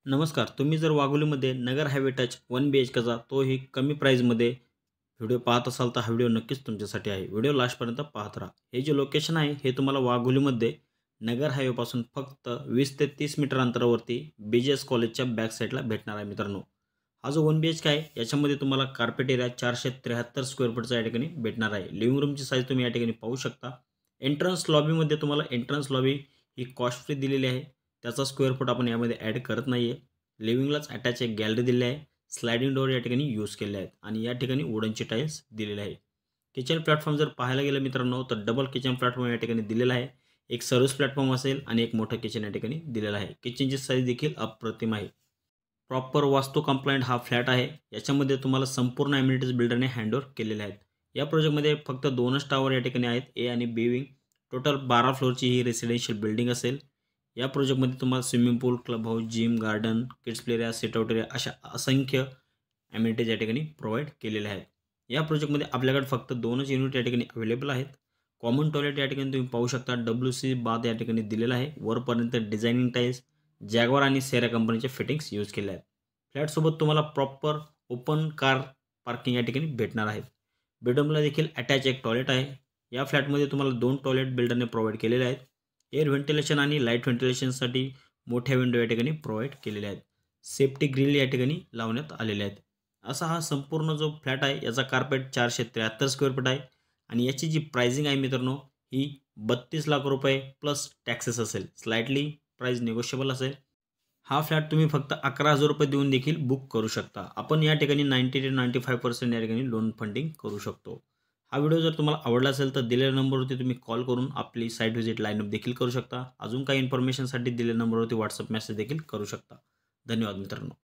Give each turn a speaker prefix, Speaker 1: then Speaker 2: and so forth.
Speaker 1: नमस्कार. तुम्ही जर वाघोलीमध्ये नगर हायवे टच 1 बीएचकेचा तोही कमी प्राईजमध्ये व्हिडिओ पाहत असाल तर हा व्हिडिओ नक्कीच तुमच्यासाठी आहे. व्हिडिओ लास्टपर्यंत पाहत राहा. हे जे लोकेशन आहे हे तुम्हाला वाघोलीमध्ये नगर हायवेपासून फक्त 20 ते 30 मीटर अंतरावरती BGS कॉलेजच्या बॅक साईडला भेटणार आहे मित्रांनो. हा जो 1 बीएचके आहे याच्यामध्ये तुम्हाला कार्पेट एरिया 473 स्क्वेअर फूटचा या ठिकाणी भेटणार आहे. लिव्हिंग रूमची साईज तुम्ही या ठिकाणी पाहू शकता. एंट्रन्स लॉबीमध्ये तुम्हाला एंट्रन्स लॉबी ही कॉस्ट फ्री दिलेली आहे. त्याचा स्क्वेअर फूट आपण यामध्ये ॲड करत नाही आहे. लिव्हिंगलाच अटॅच एक गॅलरी दिली आहे. स्लायडिंग डोअर या ठिकाणी यूज केले आहेत आणि या ठिकाणी वुडनचे टाईल्स दिलेले आहे. किचन प्लॅटफॉर्म जर पाहायला गेलं मित्रांनो तर डबल किचन प्लॅटफॉर्म या ठिकाणी दिलेला आहे. एक सर्व्हिस प्लॅटफॉर्म असेल आणि एक मोठं किचन या ठिकाणी दिलेलं आहे. किचनची साईज देखील अप्रतिम आहे. प्रॉपर वास्तू कंप्लायंट हा फ्लॅट आहे. याच्यामध्ये तुम्हाला संपूर्ण ॲम्युनिटीज बिल्डरने हँडओव्हर केलेले आहेत. या प्रोजेक्टमध्ये फक्त 2च टॉवर या ठिकाणी आहेत, ए आणि बी विंग. टोटल 12 फ्लोअरची ही रेसिडेन्शियल बिल्डिंग असेल. या प्रोजेक्टमध्ये तुम्हाला swimming pool, club house, gym, garden, kids play area, sit out area अशा असंख्य ॲम्युनिटीज या ठिकाणी प्रोव्हाइड केलेल्या आहेत. या प्रोजेक्टमध्ये आपल्याकडे फक्त 2च युनिट या ठिकाणी अवेलेबल आहेत. कॉमन टॉयलेट या ठिकाणी तुम्ही पाहू शकता. WC बाथ या ठिकाणी दिलेला आहे. वरपर्यंत डिझायनिंग टाईल्स, जॅग्वार आणि सेरा कंपनीचे फिटिंग्स यूज केले आहेत. फ्लॅटसोबत तुम्हाला प्रॉपर ओपन कार पार्किंग या ठिकाणी भेटणार आहेत. बेडरूमला देखील अटॅच एक टॉयलेट आहे. या फ्लॅटमध्ये तुम्हाला 2 टॉयलेट बिल्डरने प्रोव्हाइड केलेले आहेत. एअर व्हेंटिलेशन आणि लाईट व्हेंटिलेशनसाठी मोठ्या विंडो या ठिकाणी प्रोव्हाइड केलेल्या आहेत. सेफ्टी ग्रिल या ठिकाणी लावण्यात आलेले आहेत. असा हा संपूर्ण जो फ्लॅट आहे याचा कार्पेट 473 स्क्वेअर फूट आहे आणि याची जी प्राइसिंग आहे मित्रांनो ही 32 लाख रुपये प्लस टॅक्सेस असेल. स्लाइटली प्राइस निगोशिएबल असेल. हा फ्लॅट तुम्ही फक्त 11,000 रुपये देऊन देखील बुक करू शकता. आपण या ठिकाणी 90 ते 95% या ठिकाणी लोन फंडिंग करू शकतो. हा व्हिडिओ जर तुम्हाला आवडला असेल तर दिलेल्या नंबरवरती तुम्ही कॉल करून आपली साईट व्हिजिट लाईनअप देखील करू शकता. अजून काही इन्फॉर्मेशनसाठी दिलेल्या नंबरवरती व्हॉट्सअप मेसेज देखील करू शकता. धन्यवाद मित्रांनो.